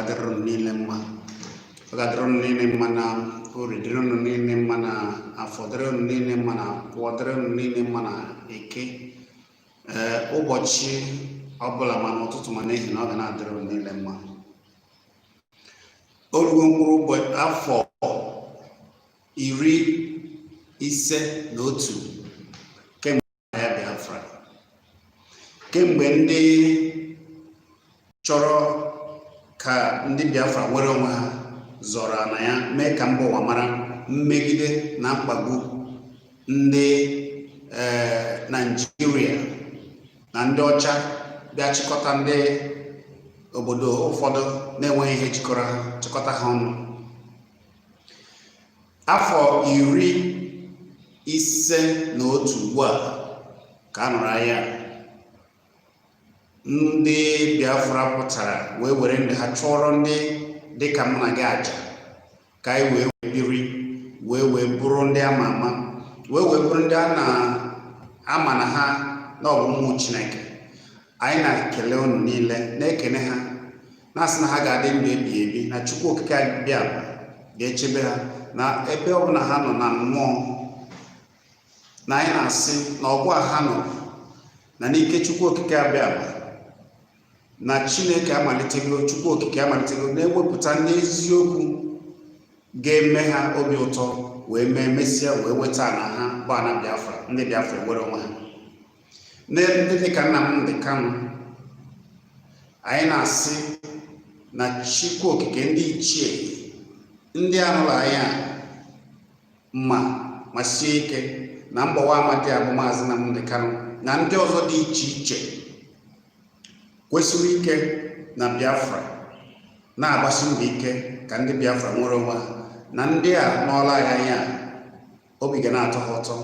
ga-adịrị niile mma. Ọ ga-adịrị niile mma na Orie, dịrị niile mma na Afọ, dịrị niile mma na Nkwọ, dịrị niile mma na Eke. Ụbọchị ọbụla ma n'ụtụtụ ma n'ehihie na ọ ga na-adịrị niile mma. Orugo mkpụrụ ụbọchị afọ 51 kemgbe ya Biafra, kemgbe ndị chọrọ ka ndị Biafra were onwe ha zọrọ na ya, mee ka mba ụwa mara mmegide na mkpagbu ndị Naịjirịa na ndị ọcha bịa chịkọta ndị obodo ụfọdụ na-enweghị ihe jikọrọ ha, chịkọta ha ọnụ. Afọ 51 ugbu a ka a nọrọ anya ndị Biafra pụtara wee were ndị ha chụọrọ ndị dịka mụ na gị aja ka anyị wee biri, wee bụrụ ndị ama ama, wee bụrụ ndị a na-ama na ha na ọ bụ ụmụ Chineke. Anyị na-ekele unu niile, na-ekene ha, na-asị na ha ga-adị ndụ ebighị ebi, na Chukwu Okike abịa ga-echebe ha na ebe ọ bụla ha nọ na mmụọ. Na anyị na-asị na ọgụ a ha nọ na n'ike Chukwu Okike abịa na Chineke amalitego, Chukwu Okike amalitego na-ewepụta ndị eziokwu ga-eme ha obi ụtọ, wee mesịa wee weta na ha bụ ana Biafra, ndị Biafra were onwe ha. Ndị dịka Nnamdi Kanu, anyị na-asị na Chukwu Okike ndị ichie ndị anụrụ anya ma sie ike na mgbawa amadi abụ Maazị Nnamdi Kanu na ndị ọzọ dị iche iche kwesịrị ike na Biafra, na-agbasi mbọ ike ka ndị Biafra nwere onwe ha. Na ndị a n'ọla anya obi ga na-atọ ha ụtọ.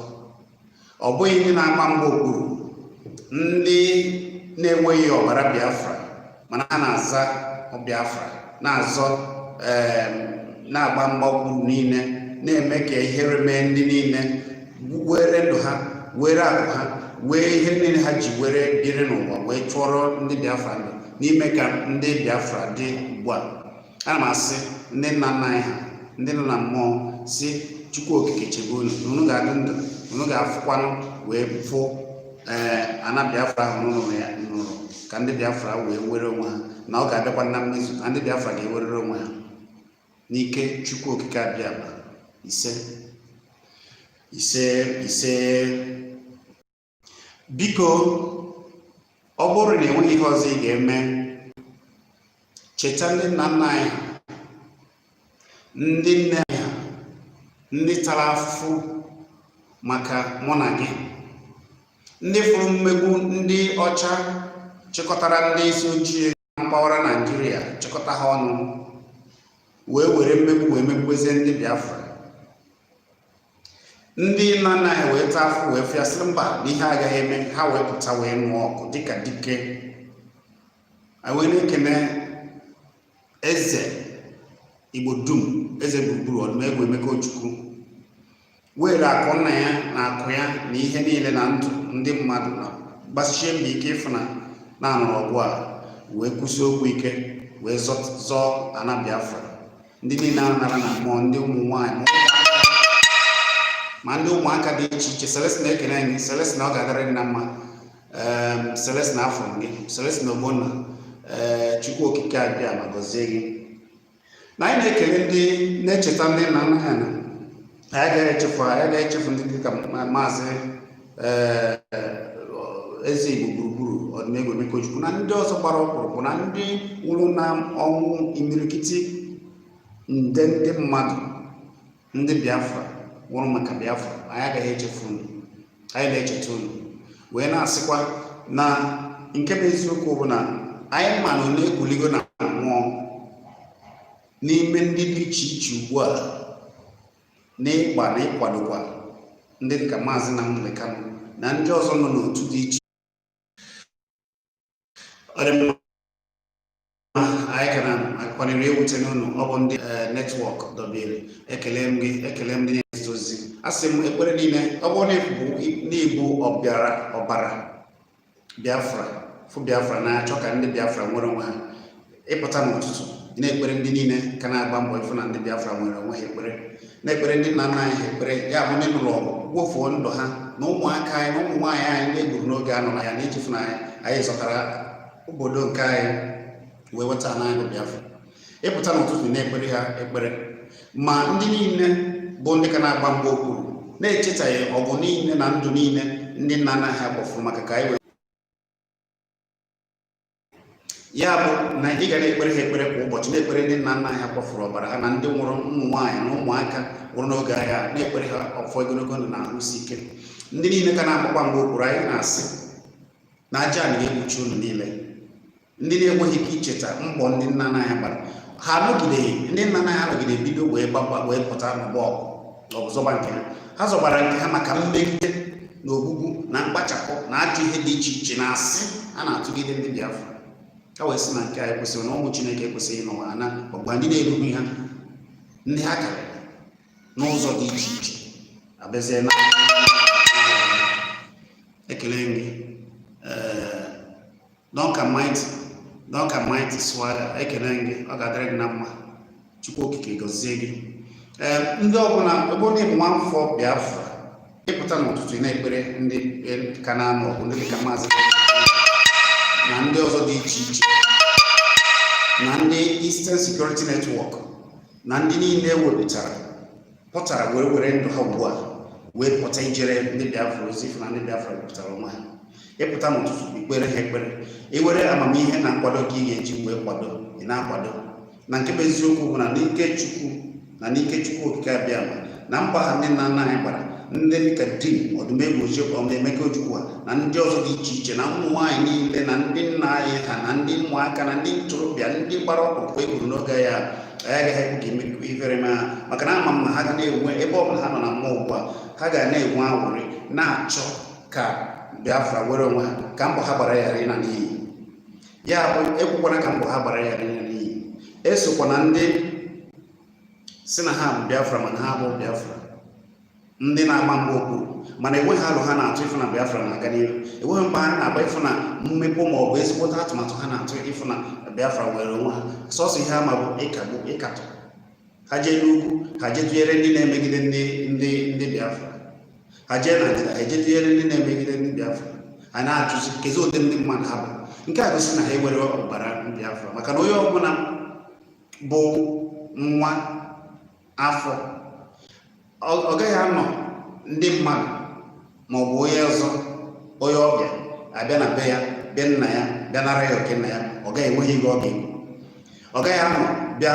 Ọ bụghị ndị na-agba mgba okpuru, ndị na-enweghị ọbara Biafra mana ha na-aza Biafra, na-agba mgba okpuru niile, na-eme ka ihere mee ndị niile, were ndụ ha, were akụ ha, wee ihe niile ha ji were biri n'ụwa, wee chụọrọ ndị Biafra ndụ, n'ime ka ndị Biafra dị ugbu a. Ana m asị ndị nna nna anyị ha, ndị nọ na mmụọ, si Chukwu Okike chebe unu, na unu ga-adị ndụ, unu ga-afụkwanụ wee fụ ana Biafra ahụ nụrụ ka ndị Biafra wee were onwe ha, na ọ ga-abịakwa na mmezu na ndị Biafra ga-ewerere onwe ha n'ike Chukwu Okike abịa. Ise. Biko, ọ bụrụ na enweghị ihe ọzọ ị ga-eme, cheta ndị nna nna anyị, ndị nne anyị, ndị tara afụfụ maka mụ na gị, ndị fụrụ mmegbu ndị ọcha chịkọtara ndị isi ojii na mpaghara Naịjirịa, chịkọta ha ọnụ, wee were mmegbu wee megbuzie ndị Biafra. Ndị nna nna anyị wee taa afụ, wee fịasịrị mba na ihe agaghị eme, ha wee pụta wee nụọ ọgụ dịka dike. Anyị wee na-ekene eze Igbo dum, eze gburugburu Odumegwu Emeka Ojukwu, were akụ nna ya na akụ ya na ihe niile na ndụ ndị mmadụ, na gbasie mbọ ike ịfụ na anụrụ ọgụ a, wee kwụsị okwu ike, wee zọọ ana Biafra. Ndị niile anara na mmụọ, ndị ụmụ nwaanyị ma ndị ụmụaka dị iche iche. Celestin ekene anyị, Celestin ọ ga-adịrị na mma, Celestin afọ gị, Celestin Ogbonna, Chukwu Okike abịa ma gọzie gị. Na anyị na-ekele ndị na-echeta ndị nna nna ha, na anyị ga-echefu ndị dịka Maazị eze Igbo gburugburu Odumegwu Emeka Ojukwu, na ndị ọzọ gbara ọkpụrụkpụ, na ndị nwụrụ na ọnwụ imirikiti nde ndị mmadụ, ndị Biafra nwụrụ maka Biafra. Anyị agaghị echefu unu, anyị na-echeta unu, wee na-asịkwa na nke bụ eziokwu bụ na anyị ma na ọ na-ekwuligo na mmụọ n'ime ndị dị iche iche ugbu a, n'ịgba na ịkwadokwa ndị dịka Maazị Nnamdi Kanu na ndị ọzọ nọ n'otu dị iche. Anyị ka na-akwaniri ewute n'ụlọ, ọ bụ ndị netwọk dobere. Ekele m gị, ekele m ndị na-ezite ozi. Asị m ekpere niile, ọ bụ n'ibu ọbara Biafra, fụ Biafra na-achọ ka ndị Biafra nwere onwe ha, ịpụta n'ụtụtụ na-ekpere ndị niile ka na-agba mbọ ịfụ na ndị Biafra nwere onwe ha ekpere, na-ekpere ndị nna nna anyị ha ekpere, ya bụ ndị nụrụ ọgụ gwofuo ndụ ha na ụmụaka anyị na ụmụ nwaanyị anyị na-egburu n'oge anọ na ya na ichefu na anyị zọtara obodo nke anyị wee weta n'anya bụ Biafra. Ịpụta n'ụtụtụ na-ekpere ha ekpere, ma ndị niile bụ ndị ka na-agba mbọ okpuru na-echetaghị ọgụ niile na ndụ niile ndị nna nna ha kpọfuru maka ka anyị ya bụ na ị ga na-ekpere ha ekpere kwa ụbọchị, na-ekpere ndị nna nna ha kpọfuru ọbara ha na ndị nwụrụ ụmụ nwaanyị na ụmụaka nwụrụ n'oge agha, na-ekpere ha ọfọ ogologo ndụ na ahụsi ike. Ndị niile ka na-agbakwa mgbe okpuru anyị na-asị na aja na ga-ekpuchi unu niile. Ndị na-enweghị ike icheta mbọ ndị nna nna ha gbara, ha anọgideghị, ndị nna nna ha anọgide bido wee pụta n'ọgbọ ọgụ zọba nke ha zọbara nke ha maka mmegide na ogbugbu na mkpachapụ na ajọ ihe dị iche iche na asị a na-atụgide ndị Biafra. Ha wee sị na nke anyị kwesịrị na ụmụ Chineke ekwesịghị n'ụwa na ọgba ndị na-erugbu ha ndị ha karịrị n'ụzọ dị iche iche abịazie na ekele gị Dọka Mighty Swagger, ekele gị, ọ ga-adịrị gị na mma, Chukwu okike gọzie gị. Ndị ọbụla ebe onye bụ nwafọ Biafra ịpụta n'ụtụtụ na-ekpere ndị ka na-anọ ọgụ, ndị dịka Maazị na ndị ọzọ dị iche iche na ndị Eastern Security Network na ndị niile pụtara were ndụ ha ugbu a wee pụta ijere ndị Biafra ozi na ndị Biafra wepụtara onwe ha. Ịpụta n'ụtụtụ ikpere ha ekpere, iwere amamihe na nkwado ka ị ga-eji wee kwado, ị na-akwado na nke bụ eziokwu bụ na n'ike Chukwu okike abịa na mkpa ha ndị nna nna anyị gbara, ndị dịka Din Odumegwu Emeka Ojukwu na ndị ọzọ dị iche iche na ụmụ nwaanyị niile na ndị nna anyị ha na ndị ụmụaka na ndị ntorobịa ndị gbara ọkpụkpụ egburu n'oge ya agaghị ekwu ka emekwa ifere ma ha, maka na ama m na ha ga na-enwe ebe ọ bụla ha nọ na mmụọ ugbu a, ha ga na-enwe anwụrị na-achọ ka Biafra were onwe ha, ka mbọ ha gbara ya ịna n'iyi. Ya bụ ekwukwana ka mbọ ha gbara ya ịna n'iyi. Esokwa na ndị si na ha bụ Biafra mana ha bụ Biafra, ndị na-agba mbọ okpuru mana enweghị alụ ha na-atụ ịfụ na Biafra na-aga n'ihu, enweghị mkpa ha na-agba ịfụ na mmepe ma ọ bụ ezigbote atụmatụ ha na-atụ ịfụ na Biafra were onwe ha. Sọsọ ihe ama bụ ịkagbu, ịkatọ. Ha jee n'ugwu, ha jee tụnyere ndị na-emegide ndị Biafra, ha jee na ndịda, ha jee tụnyere ndị na-emegide ndị Biafra. Ha na-ajụzi kezi ụdị ndị mmadụ ha bụ. Nke a gosi na ha ewere ọbara Biafra, maka na onye ọbụla bụ nwa afọ ọ gaghị anọ ndị mmadụ ma ọ bụ onye ọzọ, onye ọbịa abịa na be ya, bịa nna ya, bịa nara ya oke nna ya, ọ gaghị enweghị ego ọ ga-egwu. Ọ gaghị anọ bịa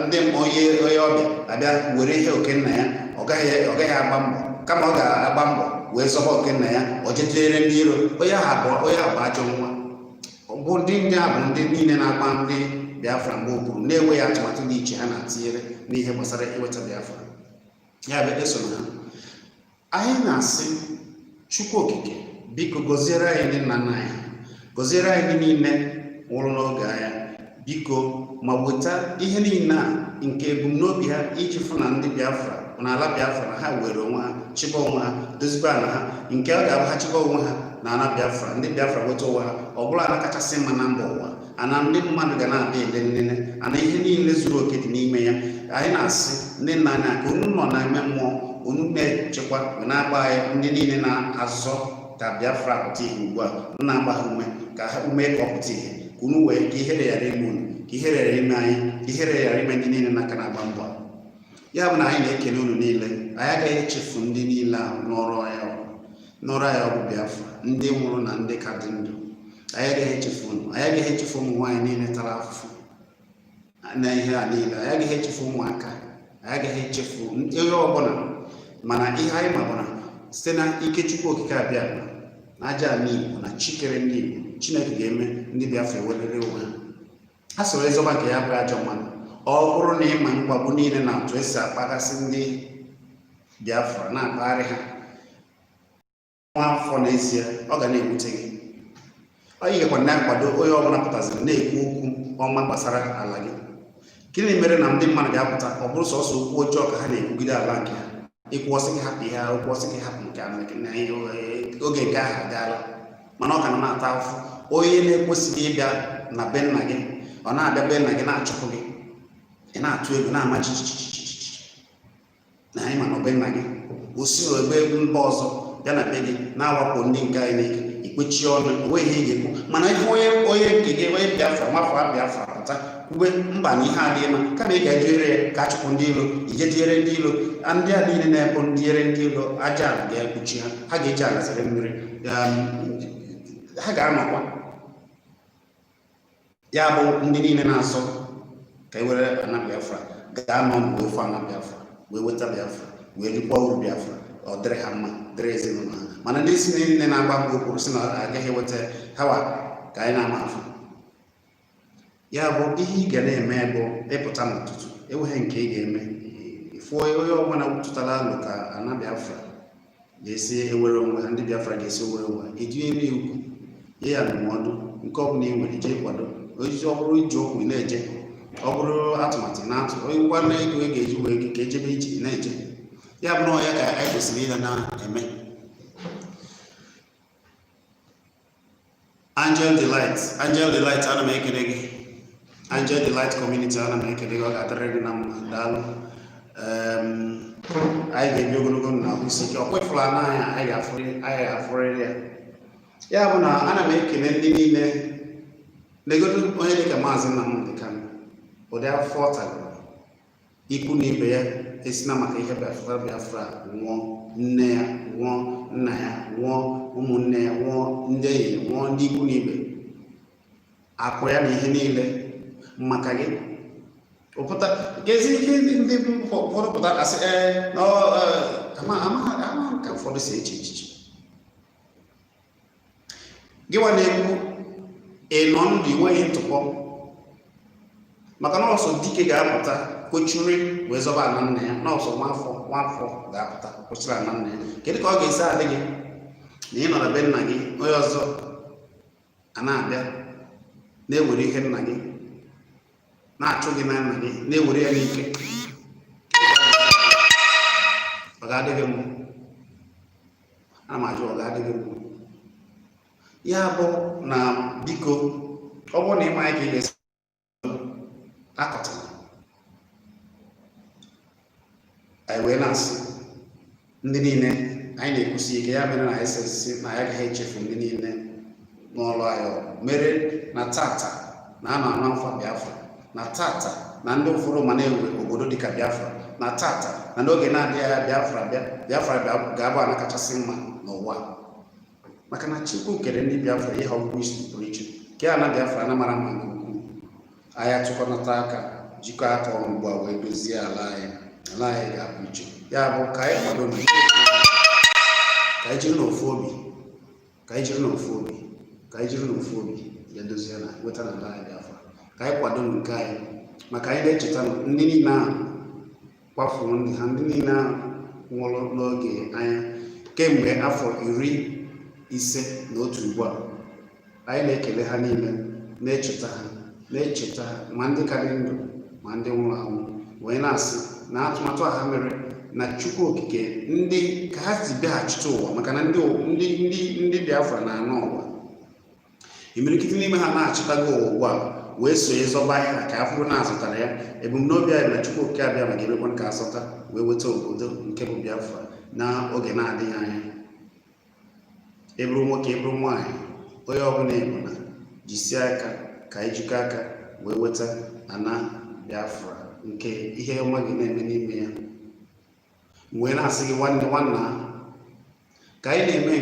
ndị onye ọbịa abịa were ihe oke nna ya, ọ gaghị agba mbọ, kama ọ ga-agba mbọ wee zọba oke nna ya, ọ jetụnyere ndị iro. Onye ahụ bụ ajọ nwa. Bụ ndị a bụ ndị niile na-agba ndị Biafra mgbe okpuru na-enweghị atụmatụ dị iche ha na-atinyere n'ihe gbasara iweta Biafra. Ya bụ eso na ha. Anyị na-asị Chukwu okike biko gọziere anyị ndị nna nna anyị, gọziere anyị ndị niile nwụrụ n'oge agha, biko ma weta ihe niile a nke ebumnobi ha iji fụ na ndị Biafra na ala Biafra na ha were onwe ha, chịba onwe ha, dozibe ala ha, nke ọ ga-abụ ha chịba onwe ha na ala Biafra, ndị Biafra weta onwe ha, ọ bụla ala kachasị mma na mba ụwa, ana ndị mmadụ ga na-abịa ele nlele, ana ihe niile zuru oke dị n'ime ya. Anyị na-asị ndị nna anyị ka unu nọ n'ime mmụọ, unu na-echekwa na-agba anyị ndị niile na-azọ ka Biafra pụta ihe ugbu a, na-agba ha ume ka ha ume ka ọ pụta ihe, ka unu wee ka ihere ghara ime unu, ka ihere ghara ime anyị, ka ihere ghara ime ndị niile n'aka na-agba mbọ. Ya bụ na anyị na-ekele unu niile, anyị agaghị echefu ndị niile ahụ n'ọrụ anyị ọgwụ Biafra, ndị nwụrụ na ndị ka dị ndụ. Anyị agaghị echefu unu, anyị agaghị echefu ụmụ nwaanyị niile tara afụfụ na ihe a niile, anyị agaghị echefu ụmụaka, anyị agaghị echefu onye ọbụla. Mana ihe anyị mabụra site na ike Chukwu okike abịa na aja ala Igbo na chikere ndị Igbo, Chineke ga-eme ndị Biafra ewerere onwe ha. A sọrọ ịzọba nke ya bụ ajọ mmadụ. Ọ bụrụ na ịma mkpagbu niile na otu esi akpagasị ndị Biafra na-akpagharị ha nwa afọ n'ezie, ọ ga na-ewute gị. Ọ yikwa na-akwado onye ọbụla pụtaziri na-ekwu okwu ọma gbasara ala gị. Gịnị mere na ndị mmadụ ga-apụta ọ bụrụ sọsọ okwu ọjọọ ka ha na-ekwugide ala nke ha, ịkwụọsị gị hapụ ihe, ịkwụọsị gị hapụ nke oge nke ahụ agaala, mana ọ ka na-ata afụ. Onye na-ekwesịghị ịbịa na be nna gị, ọ na-abịa be nna gị na-achụpụ gị, na-atụ egwu na-ama chichichichichi na anyị ma na ọbe nna gị osi ebe egwu mba ọzọ bịa na be gị na-awapụ ndị nke anyị n'ike ikpechi ọnụ onwe ihe ị ga-ekwu mana ihe onye nke gị onye Biafra nwafọ Biafra pụta kwube mba na ihe adịghị mma kama ị ga-ejere ya ka achụpụ ndị ilo ije diere ndị ilo ndị a niile na-ebu ndiere ndị ilo aja ga-ekpuchi ha ha ga-eji agasịrị mmiri ha ga-anọkwa ya bụ ndị niile na-asọ ka e were ana Biafra ga-anọ mgbe ofe ana Biafra wee weta Biafra wee rikwa uru Biafra ọ dịrị ha mma dịrị ezinụlọ ha mana ndị isi niile na-agba mgbe okpuru si na agaghị eweta hawa ka anyị na-ama afọ ya bụ ihe ị ga na-eme bụ ịpụta n'ụtụtụ enweghị nke ị ga-eme ifụ onye ọbụla tụtara alụ ka ana Biafra ga-esi ewere onwe ha ndị Biafra ga-esi ewere onwe ha ejinye nri ukwu ihe ya ndụmọdụ nke ọbụla ị nwere ije kwado ojiji ọ bụrụ iji okwu na-eje ọ bụrụ atụmatụ na-atụ onye ngwa na ego ị ga-eji wee gị ka ejebe ije na-eje ya bụ na ya ka anyị kwesịrị ịga na-eme. Angel Delight ana m ekele gị. Angel Delight community ana m ekele gị, ọ ga-adịrị gị na mma daalụ. Anyị ga-ebi ogologo na ahụ isi ike ọ kwefula na anyị ga-afụrịrị ya bụ na ana m ekele ndị niile legodo onye dịka Maazị Nnamdi Kanu ụdị afọ ọ tagoro ikwu na ibe ya esina maka ihe Biafra nwụọ nne ya nwụọ nna ya nwụọ ụmụnne ya nwụọ ndị enyi ya nwụọ ndị ikwu na ibe akụ ya na ihe niile maka gị ụpụta gezi ihe ndị ụfọdụ pụta asị ama ka ụfọdụ si eche echiche gịwa na-ekwu ịnọ ndụ enweghị ntụpọ maka na ọsọ dike ga-apụta kochuri wee zọba ana nna ya na ọsọ nwafọ ga-apụta kwụsịrị ana nna ya kedu ka ọ ga-esi adị gị na ị nọ na be nna gị onye ọzọ a na-abịa na-ewere ihe nna gị na-achụ gị na nna gị na-ewere ya n'ike ọ ga-adị gị mma ana m ajụ ọ ga-adị gị mma ya bụ na biko ọ bụrụ na ịma ya ka ị ga-esi akọtara anyị wee na-asị ndị niile anyị na-ekwusi ike ya mere na anyị sị na ya agaghị echefu ndị niile n'ọlụ anyị mere na tata na a na-anụ afọ Biafra na tata na ndị ụfọdụ ma na-ewe obodo dịka Biafra na tata na n'oge na-adịghị ya Biafra ga-abụ ana kachasị mma n'ụwa maka na Chukwu kere ndị Biafra ihe ọgwụgwụ isi pụrụ iche ke ana Biafra na mara mma nke ukwuu anyị atụkọnata aka jikọ aka ọrụ ugbu a wee dozie ala anyị ga-abụ iche ya bụ ka anyị kwado ka anyị jiri n'ofu obi ya dozie na weta na ala anyị Biafra ka anyị kwado nke anyị maka anyị na-echeta ndị niile ahụ kwafuru ndị ha ndị niile ahụ nwụrụ n'oge anya kemgbe afọ 51 ugbu a anyị na-ekele ha niile na-echeta ha ma ndị ka dị ndụ ma ndị nwụrụ anwụ wee na-asị na atụmatụ a ha mere na Chukwu okike ndị ka ha si bịaghachite ụwa maka na ndị Biafra na-anọ ụwa imirikiti n'ime ha na-achịtago ụwa ugbu a wee sonye zọba ya ka afụrụ na-azụtara ya ebumnobi anyị na Chukwu okike abịa ma ga-emekwa ka asọta wee weta obodo nke bụ Biafra na oge na-adịghị anya eburu nwoke eburu nwaanyị onye ọbụla ebuna jisie aka ka anyị jikọ aka wee weta ana Biafra nke ihe ọma gị na-eme n'ime ya wee na-asị gị nwanna ka anyị na-eme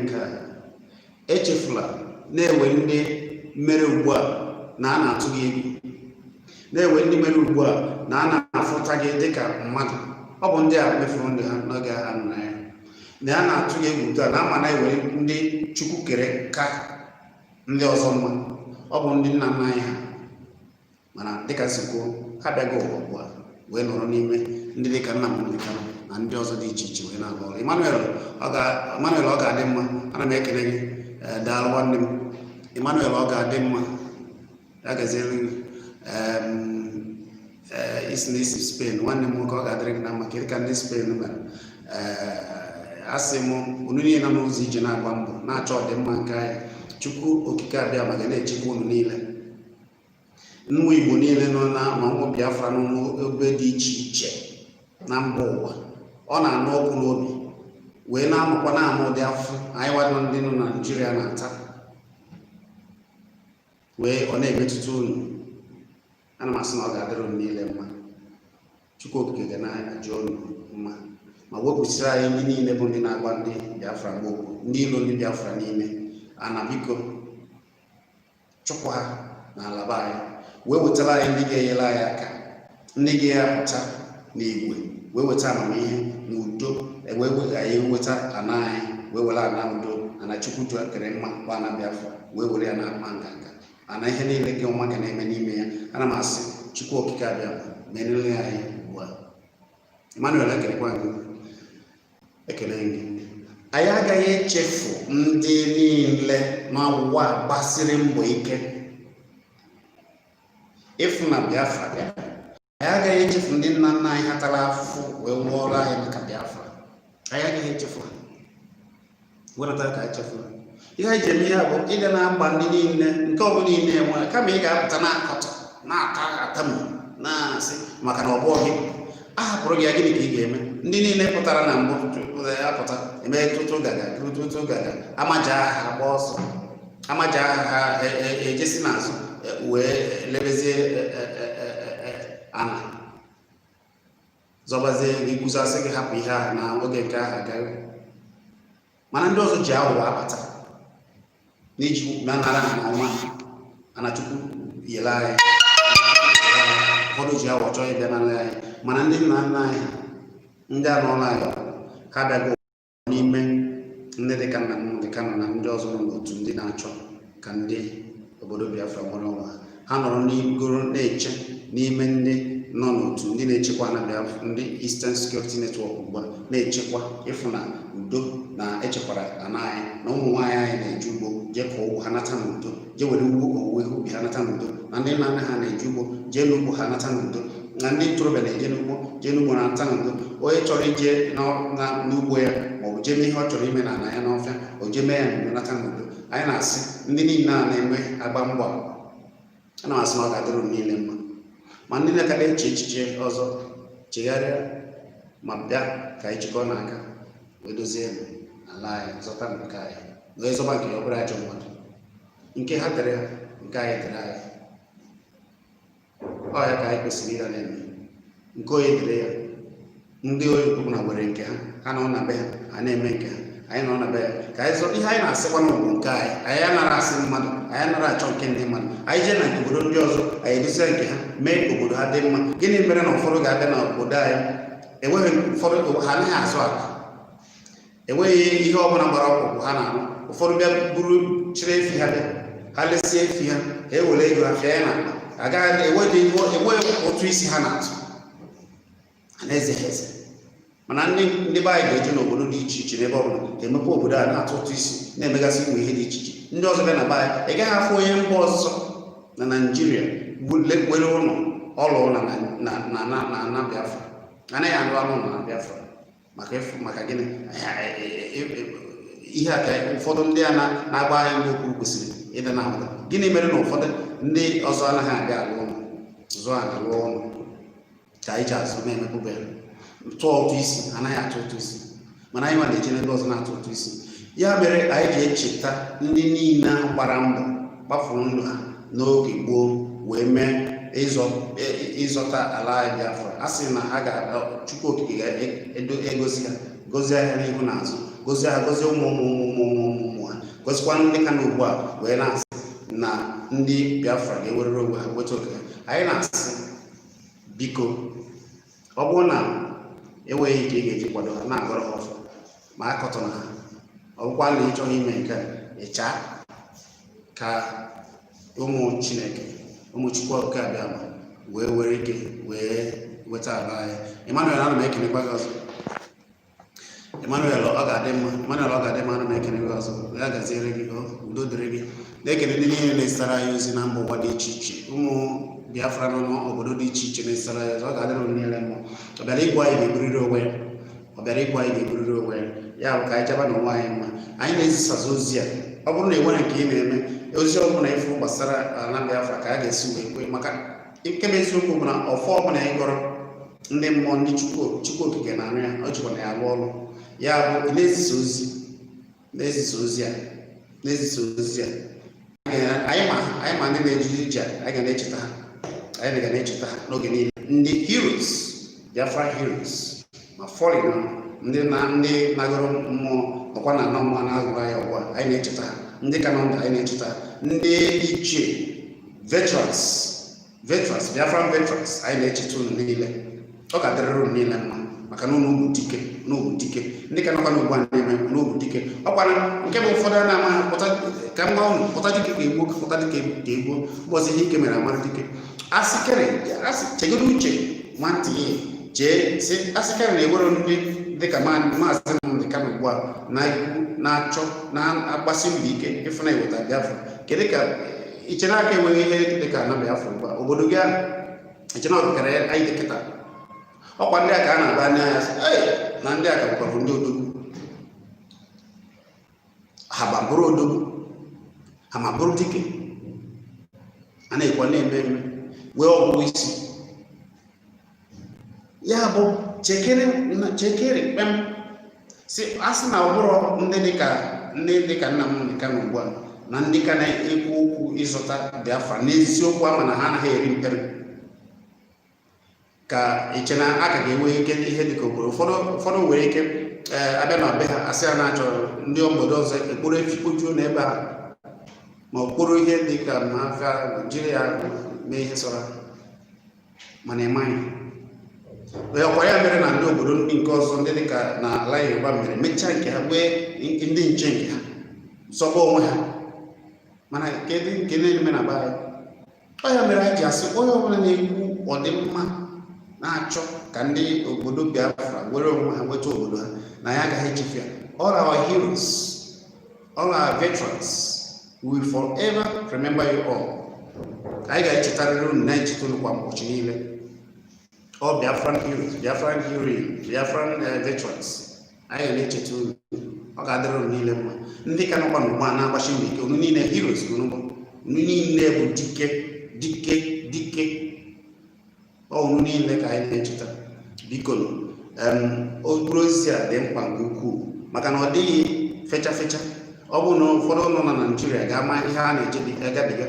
nke a echefula na-ewe ndị mere ugbu a na a na-atụ gị egwu na-ewe ndị mere ugbu a na a na-afụta gị dịka mmadụ ọ bụ ndị a mefuru ndụ ha n'oge ha nọ ya na a na-atụ gị egwu taa na ama na-ewere ndị Chukwu kere ka ndị ọzọ mma ọ bụ ndị nna nna anyị ha mana dịka sikwuo ha bịago ụwa ugbu a wee nọrọ n'ime ndị dịka Nnamdi Kanu na ndị ọzọ dị iche iche wee na-alụ ọrụ Emmanuel ọ ga-adị mma ana m ekele gị daalụ nwanne m Emmanuel ọ ga-adị mma ya gaziere gị isi na isi Spain nwanne m nwoke ọ ga-adịrị gị na mma kedu ka ndị Spain mere asị m unu niile nọ n'ụzọ ije na-agba mbọ na-achọ ọdịmma nke anyị Chukwu okike abịa ma ga na-echekwa unu niile nwa Igbo niile nọ na ma ụmụ Biafra nọ n'ebe dị iche iche na mba ụwa ọ na-anụ ọkụ n'obi wee na-amụkwa na-amụ ụdị afọ anyị wadọ ndị nọ na Naịjirịa na-ata wee ọ na-emetụta unu. Ana m asị na ọ ga-adịrị unu niile mma. Chukwu okike ga na-ajụ unu mma ma wepụsịrị anyị ndị niile bụ ndị na-agba ndị Biafra gbogbo ndị ilo ndị Biafra niile. Ana biko chụpụ ha n'ala be anyị wee wetara anyị ndị ga-enyere anyị aka, ndị ga-apụta n'igwe wee weta amamihe na udo, wee weta ana anyị wee were ana udo, ana Chukwu kere mma bụ ana Biafra wee were ya na-akpa nganga ana ihe niile gị ọma ga na-eme n'ime ya. Ana m asị Chukwu okike abịa meriri anyị ugbu a. Emmanuel ekele gị. Anyị agaghị echefu ndị niile n'ụwa gbasiri mbọ ike ịfụ na Biafra bịa. Anyị agaghị echefu ndị nna nna anyị hatara afụfụ wee nwụọrọ anyị maka Biafra. Anyị agaghị echefu ha. Wenata ka anyị chefu ha. Ihe anyị ji eme ya bụ ịga na-agba ndị niile nke ọbụla niile enwe kama ị ga-apụta na-akọtọ na-ata atamu na-asị maka na ọ bụọ gị a hapụrụ gị ya, gịnị ka ị ga-eme? Ndị niile pụtara na mbụ apụta eme tụtụ gaga amaja ha gba ọsọ, amaja ha ejesi n'azụ wee lebezie ana zọbazie gị kwụsasị gị hapụ ihe ahụ na oge nke ahụ agaghị. Mana ndị ọzọ ji aghụghọ abata n'iji na-anara na ọnwa Anachukwu yere anyị. Ụfọdụ ji aghụghọ chọọ ịbịa n'ala anyị, mana ndị nna nna anyị ndị a n'ụlọ anyị ha bịago n'ime ndị dịka nna m dịka nọ na ndị ọzọ nọ n'otu ndị na-achọ ka ndị obodo Biafra nwere ọnwa. Ha nọrọ n'igoro na-eche n'ime ndị nọ n'otu ndị na-echekwa na Biafra, ndị Eastern Security Network ugbu a na-echekwa ịfụ na udo na echekwara ana anyị na ụmụ nwaanyị anyị na-eji ugbo jee kọọ ugbo ha nata n'udo, jee were ugbo owuwe ihe ubi ha nata n'udo, na ndị nna nna ha na-eji ugbo jee n'ugbo ha nata n'udo, na ndị ntorobịa na-eje n'ugbo jee n'ugbo na nata n'udo. Onye chọrọ ije n'ugbo ya maọbụ jee mee ihe ọ chọrọ ime n'ala ya n'ọfịa o jee mee ya n'udo nata n'udo. Anyị na-asị ndị niile a na-eme agba mbọ, ana m asị na ọ ga-adịrị niile mma. Ma ndị na-aka na-eche echiche ọzọ chegharịa ma bịa ka anyị jikọọ n'aka wee dozie ala anyị, zọta nke anyị wee zọba nke ọ bụla ajọ mmadụ nke ha tere ha nke anyị tere anyị. Ọ ya ka anyị kwesịrị ịga na-eme. Nke onye dere ya ndị oyibo na were nke ha nọ na be ha na-eme nke ha, anyị nọ na be ya ka anyị zọ ihe anyị na-asịkwa n'ụwa nke anyị anara asị mmadụ, anyị anara achọ nke ndị mmadụ. Anyị jee na obodo ndị ọzọ anyị edozie nke ha mee ka obodo ha dị mma. Gịnị mere na ụfọdụ ga-abịa na obodo anyị enweghị ụfọdụ ha anaghị azụ akụ, enweghị ihe ọbụla gbara ọkpụkpụ ha na-arụ. Ụfọdụ bịa buru chịrị efi ha bịa ha lesie efi ha ewere ego ha fịa ya na akpa, agaghị enweghị otu isi ha na-atụ ha na-eze ha eze. Mana ndị be anyị ga-eje n'obodo dị iche iche n'ebe ọbụla emepe obodo a na-atụ ụtụ isi na-emegasị ụmụ ihe dị iche iche. Ndị ọzọ bịa na be anyị ị gaghị afụ onye mba ọzọ na Naịjirịa were ụlọ ọlụ na Biafra, anaghị alụ alụ na Biafra maka gịnị? Ihe a ka ụfọdụ ndị a na-agba anyị ndị okwu kwesịrị ịdị na-ahụta. Gịnị mere na ụfọdụ ndị ọzọ anaghị abịa alụ ụlọ zụọ ala lụọ ụlọ ka anyị ji azụ na-emepụbe tụọ ụtụ isi? Anaghị atụ ụtụ isi, mana anyị ma na-eje n'ebe ọzọ na-atụ ụtụ isi. Ya mere anyị ga-echeta ndị niile ahụ gbara mbọ gbafuru ndụ ha n'oge gboo wee mee ịzọta ala anyị Biafra. A sị na ha Chukwu okike ga-egozi ha, gozie ha n'ihu na azụ, gozie ha, gozie ụmụ ha, gozikwa ndị ka na ugbu a wee na-asị na ndị Biafra ga-ewerere onwe ha nweta oke ha. Anyị na-asị biko, ọ bụrụ na enweghị ike ị ga-eji kwado ha na-agọrọ ha ọfọ ma akọtọ na ha, ọ bụkwa na ị chọghị ime nke ịcha ka ụmụ Chineke, ụmụ Chukwu okike abịa ma wee were ike wee weta ala anyị. Emmanuel, ana m ekenekwa gị ọzọ. Emmanuel, ọ ga-adị mma. Emmanuel, ọ ga-adị mma. Ana m ekene gị ọzọ. Ya gaziere gị, udo dịrị gị. Na-ekene ndị niile na-esitara anyị ozi na mba ụwa dị iche iche, ụmụ Biafra nọ n'obodo dị iche iche na-esitara anyị ozi. Ọ ga-adịrị unu niile mma. Ọ bịara igwe anyị ga-eburiri onwe ya, ọ bịara igwe anyị ga-eburiri onwe ya. Ya bụ ka anyị chaba n'ụwa anyị mma. Anyị na-ezisazi ozi a ọ bụrụ na enwere nke ị na-eme ozi ọbụla ịfụ gbasara ala Biafra ka a ga-esi wee kwe maka ikebe eziokwu bụ na ọfọ ọbụla ị gọrọ ndị mmụọ ndị Chukwu okike na ya ọ jikwa na ya alụ ọrụ ya bụ na-ezisa ozi a anyị ma ndị na-ejiji ije anyị ga na-echeta ha anyị ga na-echeta ha n'oge niile ndị heroes Biafra heroes ma fallen ndị na-agụrụ mmụọ nọkwa na anọ mmụọ na-agụrụ anyị ọgwụ anyị na-echeta ha ndị ka nọ ndụ anyị na-echeta ha ndị ichie veterans Biafran veterans anyị na-echeta unu niile ọ ga-adịrịrị unu niile mma maka na unu n'ugwu dike ndị ka nọkwa n'ugbu a na-eme n'ugwu dike ọkwara nke bụ ụfọdụ a na-amaghị pụta ka mgba unu pụta dike ka egbuo pụta dike ka egbuo ụbọchị ihe ike mere amara dike chegodo uche nwantị ya chee si asịkarị na-ewere ndị dịka maazị Nnamdi Kanu ugbu a na-achọ na-agbasi mbọ ike ịfụ na iweta Biafra kedu ka iche n'aka enweghị ihe dịka na Biafra ugbu a obodo gị iche na ọkara anyị dịkịta ọkwa ndị a ka a na-aba anya ya na ndị a ka bụkwara ndị odogwu ha babụrụ odogwu ha ma bụrụ dike a na-ekwa na-eme eme wee ọgwụgwụ isi ya bụ chekere kpem si asị na ọbụrụ ndị dịka Nnamdi Kanu ugbu a na ndị ka na-ekwu okwu ịzụta Biafra n'eziokwu ama na ha anaghị eri mpere ka iche na aka ga-enwe ike ihe dịka obodo ụfọdụ nwere ike abịa na be ha asị a na-achọ ndị obodo ọzọ ekporo efikpojuo n'ebe a ma okporo ihe dịka mafia Naijiria mee ihe sọrọ mana ịmaghị ọkwa ya mere na ndị obodo ndị nke ọzọ ndị dịka na ala Yoruba mere mechaa nke ha wee ndị nche nke ha zọba onwe ha mana nke na-eme na be anyị ọ ya mere anyị ji asị onye ọbụla na-ekwu ọdịmma na-achọ ka ndị obodo Biafra were onwe ha nweta obodo ha na ya agaghị echefu ya all our heroes all our veterans we will forever remember you all anyị ga-echetarịrị unu na-echeta unu kwa ụbọchị niile all Biafran heroes Biafran veterans anyị ga na-echeta unu ọ ga-adịrị unu niile mma ndị ka nọkwa n'ugbu a na-agbachi mbọ ike unu niile heroes unu niile bụ dike unu niile ka anyị na-echeta biko okpuru osisi a dị mkpa nke ukwuu maka na ọ dịghị fecha ọ bụ na ụfọdụ nọ na Naịjirịa ga-ama ihe a na-eje agabiga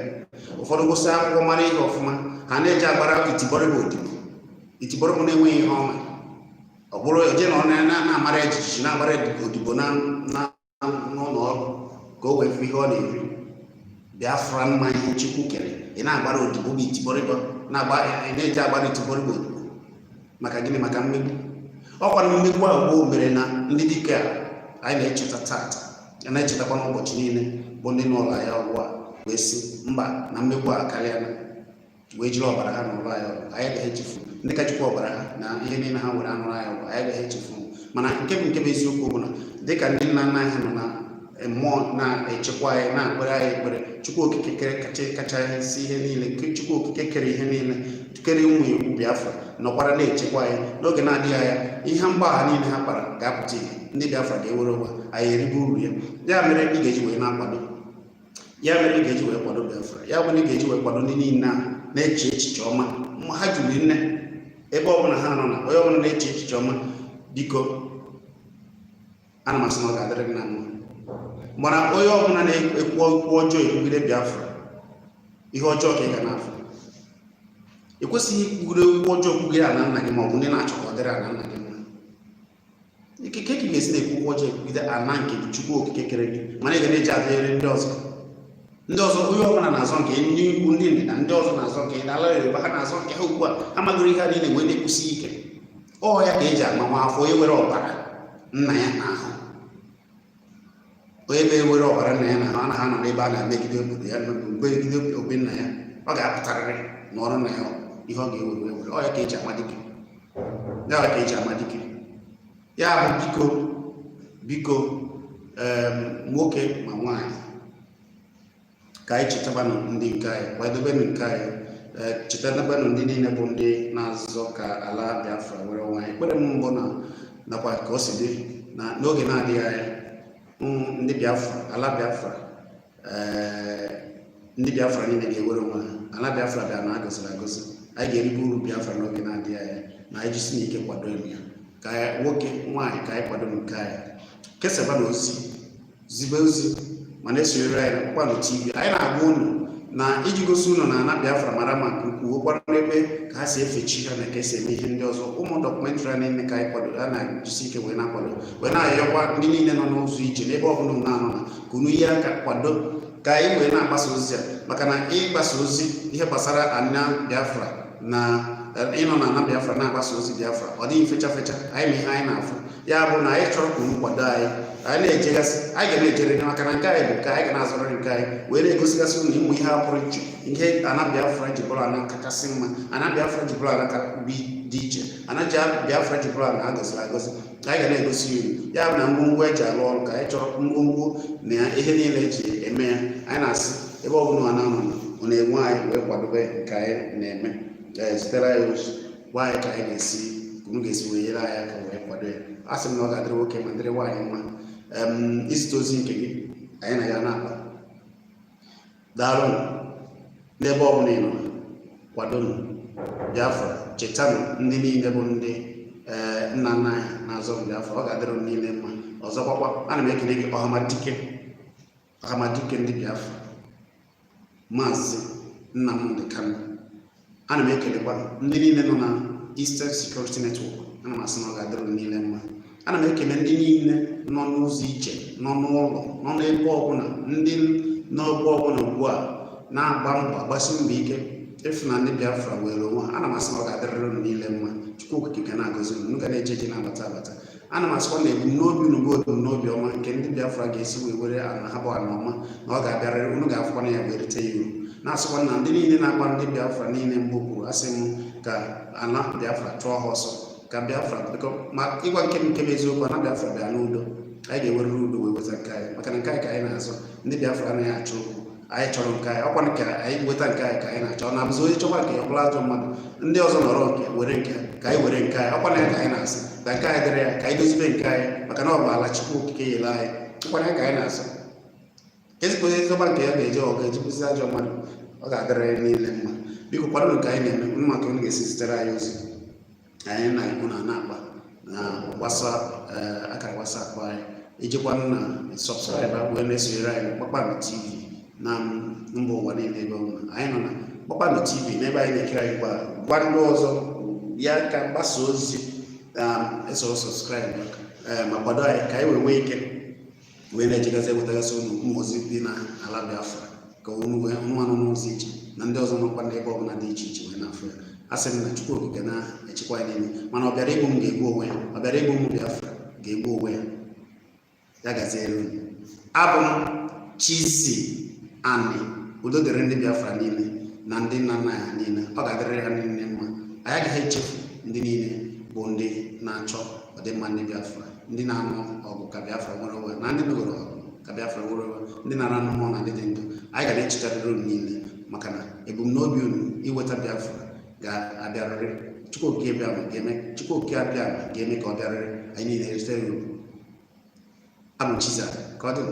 ụfọdụ gụsị akwụkwọ mara ihe ọfụma ha na-eji agbara itibọrịbụ na-enweghị ihe ọma ọ bụrụ eje na ọ na-amara ejiji na-agbara odibo n'ụlọ ọrụ ka o wee fụ ihe ọ na-eri Biafra mma ihe Chukwu kere ị na-agbara odibo bụ itibọrịbụ na-eji agbara itibọrịbụ odibo maka gịnị maka mmegbu ọkwa na mmegbu ahụ mere na ndị dike a anyị na-echeta tata na-echetakwa n'ụbọchị niile bụ ndị n'ụlọ ya ọgwụ a wee sị mba na mmegbu a karịa na wee jiri ọbara ha n'ụlọ ya ọgwụ anyị ga-echefu ndị ka jikwa ọbara ha na ihe niile ha nwere anụrụ ya ọgwụ anyị ga-echefu mana nke bụ eziokwu bụ na dịka ndị nna nna anyị nọ na mmụọ na-echekwa anyị na-akpere anyị ekpere Chukwu okike kere kachasị ihe niile Chukwu okike kere ihe niile kere ụmụ iwu Biafra nọkwara na-echekwa anyị n'oge na-adịghị anya ihe mgbagha niile ha kpara ga-apụta ihe ndị Biafra ga-ewere ụwa anyị eribe uru ya mere ị ga-eji wee na-akwado ya mere ị ga-eji wee kwado Biafra ya bụ na ị ga-eji wee kwado ndị niile ahụ na-eche echiche ọma ma ha jụrụ nne ebe ọbụla ha nọ na onye ọbụla na-eche echiche ọma biko ana m asị na ọ ga-adịrị gị na mma mana onye ọbụla na-ekwu okwu ọjọọ ekwugide Biafra ihe ọjọọ ka ị ga na-afụ ekwesịghị ikwugide okwu ọjọọ ekwugide ala nna gị ma ọ bụ ndị na-achọ ka ọ dịrị ala nna gị mma ikike ka ị ga-esi na-ekwu okwu ọjọọ ekwugide ala nke Chukwu okike kere gị mana ị ga na-eji adịrị ndị ọzọ onye ọbụla na-azọ nke ndị ikwu ndị ndịda ndị ọzọ na-azọ nke ala Yoruba ha na-azọ nke ha ugbu a ha magoro ihe a niile wee na-ekwusi ike ọ ya ka eji ama nwa afọ onye were ọbara nna ya ahụ onye ewere ọbara nna ya na ha na ha nọ n'ebe a na-emegide obodo ya megide obi nna ya ọ ga-apụtarịrị n'ọrụ nna ya ihe ọ ga-ewere ọ ya ka eji ama dike ya bụ biko nwoke ma nwaanyị ka anyị chetabanụ ndị nke anyị kwadobenụ nke anyị chetabanụ ndị niile bụ ndị na-azọ ka ala Biafra were onwe anyị ekpere m mbụ nakwa ka o si dị na n'oge na-adịghị anya ndị Biafra ala Biafra ndị Biafra niile ga-ewere onwe ha ala Biafra bịa na agosiri agosi anyị ga-eribe uru Biafra n'oge na-adịghị anya na anyị jisi n'ike kwado ya ka nwoke nwaanyị ka anyị kwado nke anyị kesaba na ozi zibe ozi ma na-esonyere anyị na Kpakpando TV. anyị na-agwa unu na iji gosi unu na ana Biafra mara ma nke ukwuu nwekwara ebe ka ha si efechi ha na ka esi eme ihe ndị ọzọ. ụmụ dọkụmentrị a niile ka anyị kwado a na-ejisi ike wee na-akwado wee na-ayọkwa ndị niile nọ n'ụzọ ije n'ebe ọ bụla unu na-anọ na ka unu ihe aka kwado ka anyị wee na-agbasa ozi a maka na ịgbasa ozi ihe gbasara ana Biafra na ịnọ na ana Biafra na-agbasa ozi Biafra ọ dịghị fecha fecha anyị ma ihe anyị na-afụ ya bụ na anyị chọrọ ka unu kwado anyị na-ejegasị anyị ga na-ejere maka na nke anyị bụ ka anyị ga na-azọrọ nke anyị wee na-egosigasị unu ịmụ ihe a pụrụ iche ihe ana Biafra ji bụrụ ana kachasị mma ana Biafra ji bụrụ ana dị iche ana Biafra ji bụrụ ana agọziri agọzi anyị ga na-egosi unu ya bụ na ngwongwo eji alụ ọrụ ka anyị chọrọ ngwongwo na ihe niile eji eme ya anyị na-asị ebe ọ bụla na-anọ ọ na-enwe anyị wee kwadobe nke anyị na-eme zitere anyị ozi gwa anyị ka anyị ga-esi unu ga-esi wee nyere anyị aka wee kwado ya. a sị m na ọ ga-adịrị nwoke ma dịrị nwaanyị mma izite ozi nke gị anyị na ya na-akpa daalụ n'ebe ọ bụla ị nọ kwadonu Biafra chetanụ ndị niile bụ ndị nna nna anyị na-azọ Biafra ọ ga-adịrị niile mma. ọzọkwakwa ana m ekele gị ọhamadike ndị Biafra Maazị Nnamdi Kanu. ana m ekelekwa ndị niile nọ na Eastern Security Network. ana m asị na ọ ga-adịrị niile mma. ana m ekele ndị niile nọ n'ụzọ iche nọ n'ụlọ nọ n'ebe ọbụla ndị n'ọgbọ ọbụla ugbu a na-agba mbọ agbasi mbọ ike efu na ndị Biafra were onwe ha. ana m asị na ọ ga-adịrịrị unu niile mma. Chukwu okike ga na-agọzi unu ga na-eje eje na-abata abata. ana m asịkwa na ebumnobi unu bụ ebumnobi ọma nke ndị Biafra ga-esi wee were ana ha bụ ana ọma na ọ ga-abịarịrị unu ga-afụkwa na ya wee rite ya uru. na-asịkwa na ndị niile na-agba ndị Biafra niile mgbe kwuru asị m ka ana Biafra chụọ ha ọsọ ka Biafra ma ịgwa nke bụ eziokwu ana Biafra bịa n'udo anyị ga-ewerere udo wee weta nke anyị maka na nke anyị ka anyị na-azọ. ndị Biafra anaghị achọ okwu anyị chọrọ nke anyị ọkwa nke anyị weta nke anyị ka anyị na-achọ na abụzi onye chọkwa nke ọbụla ajọ mmadụ ndị ọzọ nọrọ nke were nke ka anyị were nke anyị ọkwa na ya ka anyị na-asị ka nke anyị dịrị ya ka anyị dozibe nke anyị maka na ọ bụ ala Chukwu okike yere anyị ọkwa na ya ka anyị na-asọ ezigbozi ezigbo nke ya ga-eje ọ ga-ejikwụzi ajọ mmadụ ọ ga-adịrị niile mma. biko kwado nke anyị na-eme unu maka unu ga-esi zitere anyị ozi anyị na ikwu na-akpa na WhatsApp akara WhatsApp anyị ijikwa na sọbskraịbụ wee na-esonyere anyị na Kpakpando TV na mba ụwa niile ebe ọbụla anyị nọ na Kpakpando TV n'ebe anyị na-ekiri anyị gwa ndị ọzọ ya ka mgbasa ozi eso sọbskraịbụ ma kwado anyị ka anyị wee nwee ike wee na-ejegazi ewetagasị unu ụmụ ozi dị na ala Biafra ka unu anụ n'ụzọ iche na ndị ọzọ nọkwa n'ebe ọbụla dị iche iche wee na-afụ ya. a sị m na Chukwu okike na-echekwa anyị niile mana ọ bịara igbu m ga-egbu onwe ya ọ bịara igbu ụmụ Biafra ga-egbu onwe ya. ya gaziere unu. abụ m Chizzy Ani. udo dịrị ndị Biafra niile na ndị nna nna ya niile ọ ga-adịrị ha niile mma. anyị agaghị echefu ndị niile bụ ndị na-achọ ọdịmma ndị Biafra ndị na-anụ ọgụ ka Biafra nwere onwe na ndị nụgoro ọgụ ka Biafra nwere onwe ndị na-ara mmụọ na ndị dị ndụ. anyị ga na-echetarịrị unu niile maka na ebumnobi unu iweta Biafra ga-abịarịrị. Chukwu okike abịa ga-eme ka ọ bịarịrị anyị niile erite uru. abụ m Chizzy Ani ka ọ dị.